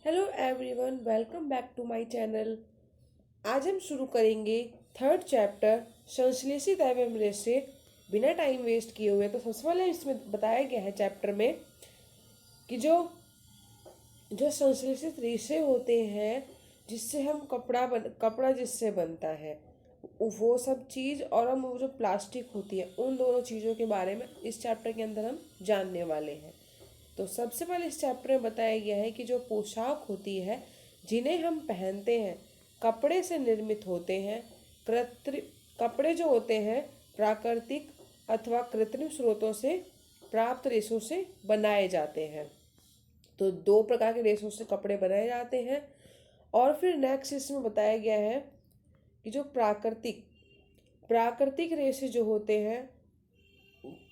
Hello everyone, welcome back to my channel. आज हम शुरू करेंगे थर्ड चैप्टर संश्लेषित एवं रेशे बिना टाइम वेस्ट किए हुए। तो सबसे पहले इसमें बताया गया है चैप्टर में कि जो जो संश्लेषित रेशे होते हैं जिससे हम कपड़ा जिससे बनता है वो सब चीज़, और हम वो जो प्लास्टिक होती है उन दोनों चीज़ों के बारे में इस चैप्टर के अंदर हम जानने वाले हैं। तो सबसे पहले इस चैप्टर में बताया गया है कि जो पोशाक होती है जिन्हें हम पहनते हैं कपड़े से निर्मित होते हैं। कृत्रिम कपड़े जो होते हैं प्राकृतिक अथवा कृत्रिम स्रोतों से प्राप्त रेशों से बनाए जाते हैं। तो दो प्रकार के रेशों से कपड़े बनाए जाते हैं। और फिर नेक्स्ट इसमें बताया गया है कि जो प्राकृतिक प्राकृतिक रेशे जो होते हैं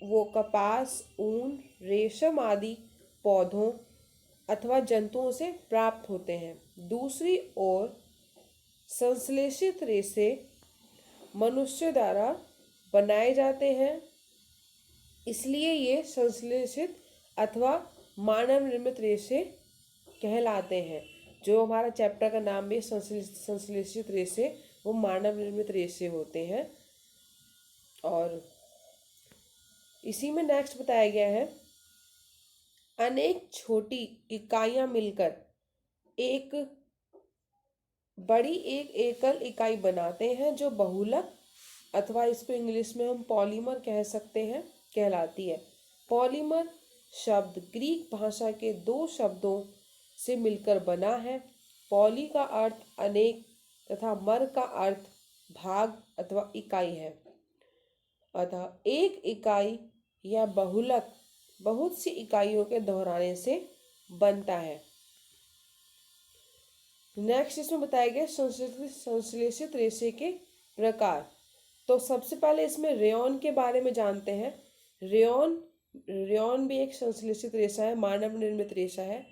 वो कपास, ऊन, रेशम आदि पौधों अथवा जंतुओं से प्राप्त होते हैं। दूसरी ओर संश्लेषित रेशे मनुष्य द्वारा बनाए जाते हैं, इसलिए ये संश्लेषित अथवा मानव निर्मित रेशे कहलाते हैं। जो हमारा चैप्टर का नाम भी संश्लेषित रेशे, वो मानव निर्मित रेशे होते हैं। और इसी में नेक्स्ट बताया गया है अनेक छोटी इकाइयां मिलकर एक बड़ी एक एकल इकाई बनाते हैं जो बहुलक अथवा इसको इंग्लिश में हम पॉलीमर कह सकते हैं कहलाती है। पॉलीमर शब्द ग्रीक भाषा के दो शब्दों से मिलकर बना है। पॉली का अर्थ अनेक तथा मर का अर्थ भाग अथवा इकाई है। अतः एक इकाई या बहुलक बहुत सी इकाइयों के दोहराने से बनता है। नेक्स्ट इसमें बताया गया संश्लेषित रेशे के प्रकार। तो सबसे पहले इसमें रेयॉन के बारे में जानते हैं। रेयॉन रेयॉन भी एक संश्लेषित रेशा है, मानव निर्मित रेशा है,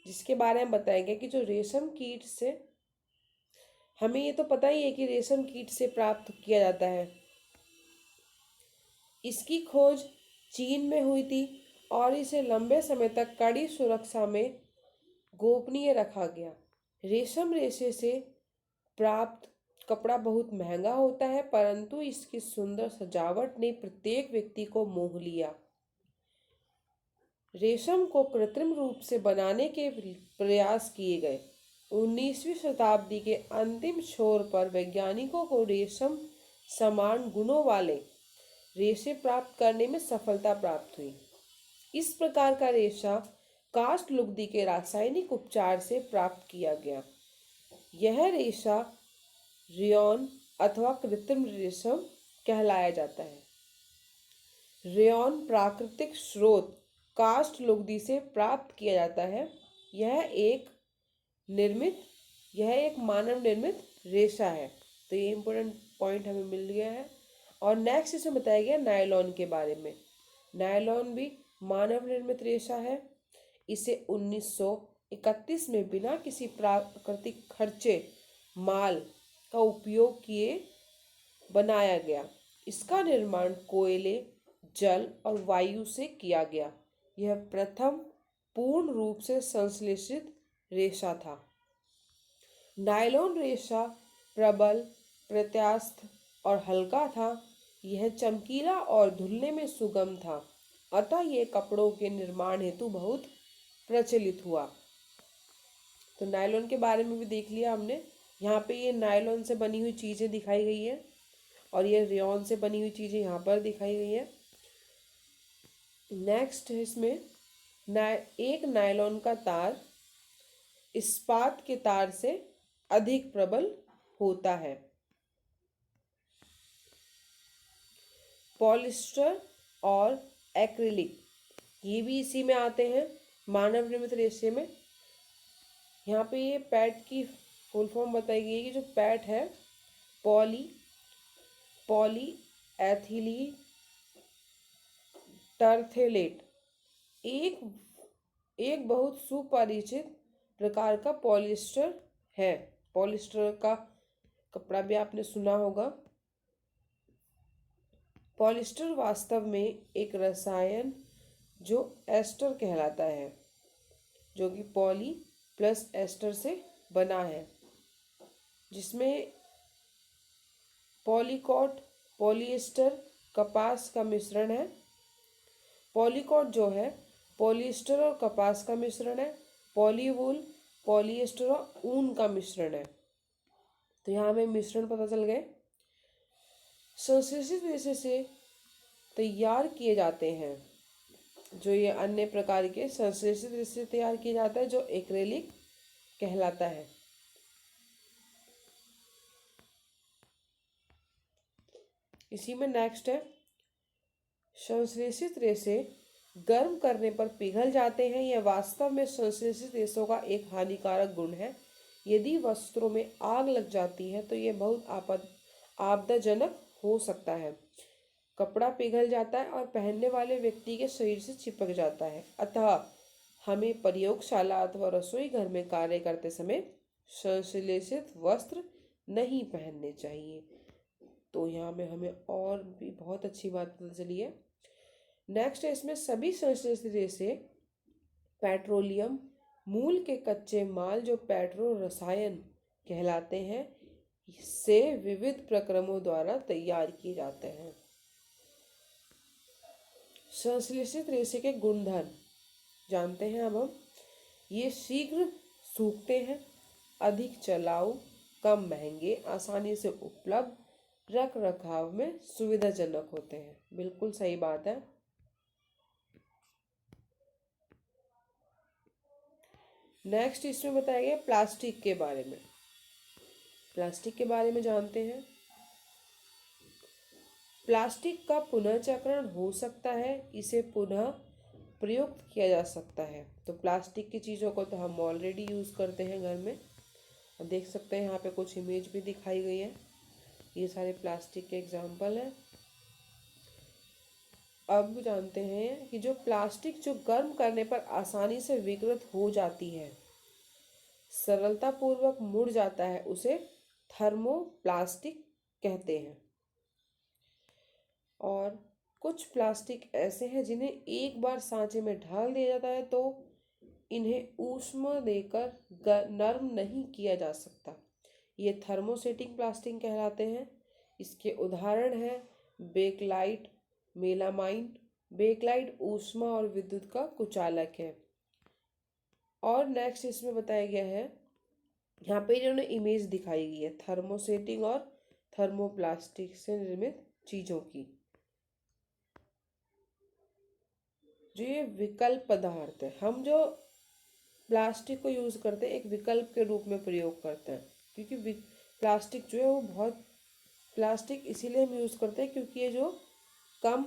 जिसके बारे में बताया गया कि जो रेशम कीट से, हमें ये तो पता ही है कि रेशम कीट से प्राप्त किया जाता है। इसकी खोज चीन में हुई थी और इसे लंबे समय तक कड़ी सुरक्षा में गोपनीय रखा गया। रेशम रेशे से प्राप्त कपड़ा बहुत महंगा होता है, परंतु इसकी सुंदर सजावट ने प्रत्येक व्यक्ति को मोह लिया। रेशम को कृत्रिम रूप से बनाने के प्रयास किए गए। 19वीं शताब्दी के अंतिम छोर पर वैज्ञानिकों को रेशम समान गुणों वाले रेशे प्राप्त करने में सफलता प्राप्त हुई। इस प्रकार का रेशा कास्ट लुगदी के रासायनिक उपचार से प्राप्त किया गया। यह रेशा रेयॉन अथवा कृत्रिम रेशम कहलाया जाता है। रेयॉन प्राकृतिक स्रोत कास्ट लुगदी से प्राप्त किया जाता है। यह एक मानव निर्मित रेशा है। तो ये इंपॉर्टेंट पॉइंट हमें मिल गया है। और नेक्स्ट इसमें बताया गया नायलॉन के बारे में। नायलॉन भी मानव निर्मित रेशा है। इसे 1931 में बिना किसी प्राकृतिक खर्चे माल का उपयोग किए बनाया गया। इसका निर्माण कोयले, जल और वायु से किया गया। यह प्रथम पूर्ण रूप से संश्लेषित रेशा था। नायलॉन रेशा प्रबल, प्रत्यास्थ और हल्का था। यह चमकीला और धुलने में सुगम था, अतः यह कपड़ों के निर्माण हेतु बहुत प्रचलित हुआ। तो नायलॉन के बारे में भी देख लिया हमने। यहाँ पे ये नायलॉन से बनी हुई चीज़ें दिखाई गई है और ये रेयॉन से बनी हुई चीज़ें यहाँ पर दिखाई गई है। नेक्स्ट है इसमें एक नायलॉन का तार इस्पात के तार से अधिक प्रबल होता है। पॉलिस्टर और एक्रिलिक ये भी इसी में आते हैं, मानव निर्मित रेशे में। यहाँ पे ये पैट की फुल फॉर्म बताई गई है कि जो पैट है पॉली एथिली टर्थेलेट एक बहुत सुपरिचित प्रकार का पॉलिस्टर है। पॉलिस्टर का कपड़ा भी आपने सुना होगा। पॉलिस्टर वास्तव में एक रसायन जो एस्टर कहलाता है, जो कि पॉली प्लस एस्टर से बना है, जिसमें पॉलीकॉट पॉलिएस्टर कपास का मिश्रण है। पॉलीकॉट जो है पॉलिएस्टर और कपास का मिश्रण है। पॉलीवूल पॉलिएस्टर और ऊन का मिश्रण है। तो यहाँ हमें मिश्रण पता चल गए। संश्लेषित रेशे से तैयार किए जाते हैं जो ये अन्य प्रकार के संश्लेषित रेशे से तैयार किया जाता है, जो एक्रेलिक कहलाता है। इसी में नेक्स्ट है, संश्लेषित रेशे गर्म करने पर पिघल जाते हैं। यह वास्तव में संश्लेषित रेशों का एक हानिकारक गुण है। यदि वस्त्रों में आग लग जाती है तो यह बहुत आपदाजनक हो सकता है। कपड़ा पिघल जाता है और पहनने वाले व्यक्ति के शरीर से चिपक जाता है। अतः हमें प्रयोगशाला अथवा रसोई घर में कार्य करते समय संश्लेषित वस्त्र नहीं पहनने चाहिए। तो यहाँ में हमें और भी बहुत अच्छी बात पता चली है। नेक्स्ट है, इसमें सभी संश्लेषित रेशे पेट्रोलियम मूल के कच्चे माल जो पेट्रो रसायन कहलाते हैं से विविध प्रक्रमों द्वारा तैयार किए जाते हैं। संश्लेषित रेशे के गुणधर्म जानते हैं अब हम। ये शीघ्र सूखते हैं, अधिक चलाऊ, कम महंगे, आसानी से उपलब्ध, रख रखाव में सुविधाजनक होते हैं। बिल्कुल सही बात है। नेक्स्ट इसमें बताया गया प्लास्टिक के बारे में। प्लास्टिक के बारे में जानते हैं। प्लास्टिक का पुनर्चक्रण हो सकता है, इसे पुनः प्रयुक्त किया जा सकता है। तो प्लास्टिक की चीज़ों को तो हम ऑलरेडी यूज़ करते हैं घर में। अब देख सकते हैं यहाँ पे कुछ इमेज भी दिखाई गई है, ये सारे प्लास्टिक के एग्जाम्पल हैं। अब जानते हैं कि जो प्लास्टिक जो गर्म करने पर आसानी से विकृत हो जाती है, सरलतापूर्वक मुड़ जाता है, उसे थर्मोप्लास्टिक कहते हैं। और कुछ प्लास्टिक ऐसे हैं जिन्हें एक बार सांचे में ढाल दिया जाता है तो इन्हें ऊष्मा देकर नरम नहीं किया जा सकता। ये थर्मोसेटिंग प्लास्टिक कहलाते हैं। इसके उदाहरण हैं बेकलाइट, मेलामाइन। बेकलाइट ऊष्मा और विद्युत का कुचालक है। और नेक्स्ट इसमें बताया गया है, यहाँ पे इन्होंने इमेज दिखाई गई है थर्मोसेटिंग और थर्मोप्लास्टिक से निर्मित चीज़ों की। जो ये विकल्प पदार्थ है, हम जो प्लास्टिक को यूज़ करते हैं एक विकल्प के रूप में प्रयोग करते हैं, क्योंकि प्लास्टिक जो है वो बहुत प्लास्टिक इसीलिए हम यूज़ करते हैं क्योंकि ये जो कम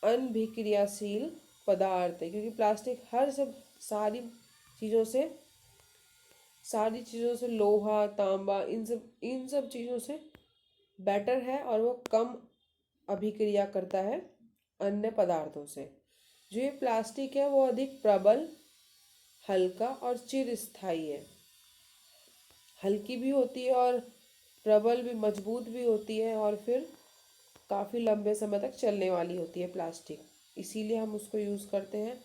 अनभिक्रियाशील पदार्थ है। क्योंकि प्लास्टिक हर सब सारी चीज़ों से लोहा, तांबा, इन सब चीज़ों से बेटर है और वो कम अभिक्रिया करता है अन्य पदार्थों से। जो ये प्लास्टिक है वो अधिक प्रबल, हल्का और चिरस्थायी है। हल्की भी होती है और प्रबल भी, मजबूत भी होती है और फिर काफ़ी लंबे समय तक चलने वाली होती है प्लास्टिक, इसीलिए हम उसको यूज़ करते हैं।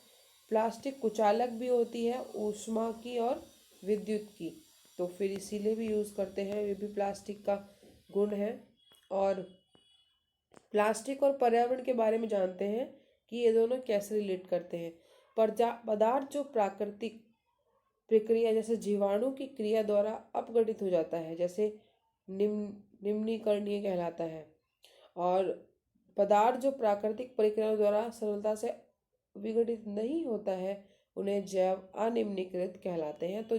प्लास्टिक कुचालक भी होती है ऊष्मा की और विद्युत की, तो फिर इसीलिए भी यूज़ करते हैं, ये भी प्लास्टिक का गुण है। और प्लास्टिक और पर्यावरण के बारे में जानते हैं कि ये दोनों कैसे रिलेट करते हैं। पदार्थ जो प्राकृतिक प्रक्रिया जैसे जीवाणु की क्रिया द्वारा अपघटित हो जाता है, जैसे निम्नीकरणीय कहलाता है। और पदार्थ जो प्राकृतिक प्रक्रिया द्वारा सरलता से विघटित नहीं होता है, उन्हें जैव अनिम्नीकृत कहलाते हैं। तो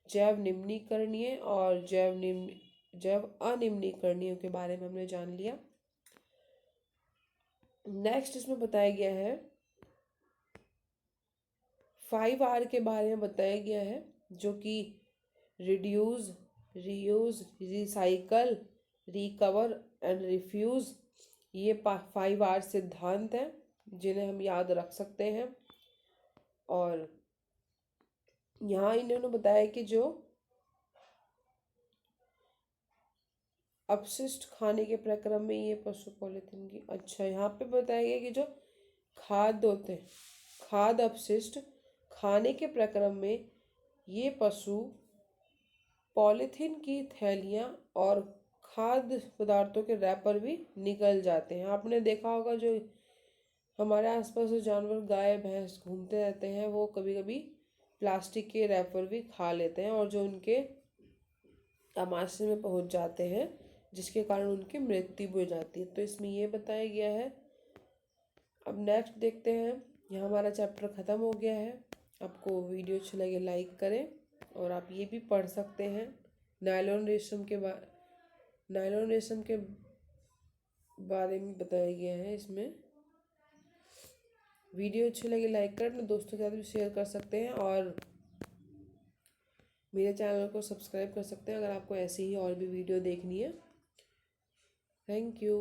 जैव निम्नीकरणीय और जैव अनिम्नीकरणीय के बारे में हमने जान लिया। नेक्स्ट इसमें बताया गया है 5R के बारे में बताया गया है, जो कि reduce, reuse, recycle, recover and refuse. ये 5R सिद्धांत हैं जिन्हें हम याद रख सकते हैं। और यहाँ इन्होंने बताया कि जो अपशिष्ट खाने के प्रक्रम में ये पशु पॉलिथीन की, अच्छा यहाँ पे बताया गया कि जो खाद्य होते हैं, खाद्य अपशिष्ट खाने के प्रक्रम में ये पशु पॉलीथीन की थैलियाँ और खाद्य पदार्थों के रैपर भी निकल जाते हैं। आपने देखा होगा जो हमारे आसपास जो जानवर गाय भैंस घूमते रहते हैं वो कभी कभी प्लास्टिक के रैपर भी खा लेते हैं और जो उनके आमाशय में पहुंच जाते हैं, जिसके कारण उनकी मृत्यु भी हो जाती है। तो इसमें ये बताया गया है। अब नेक्स्ट देखते हैं। यहाँ हमारा चैप्टर ख़त्म हो गया है। आपको वीडियो अच्छी लगे लाइक करें और आप ये भी पढ़ सकते हैं नायलॉन रेशम के बारे में बताया गया है इसमें। वीडियो अच्छी लगी लाइक करें, अपने दोस्तों के साथ भी शेयर कर सकते हैं और मेरे चैनल को सब्सक्राइब कर सकते हैं अगर आपको ऐसी ही और भी वीडियो देखनी है। Thank you.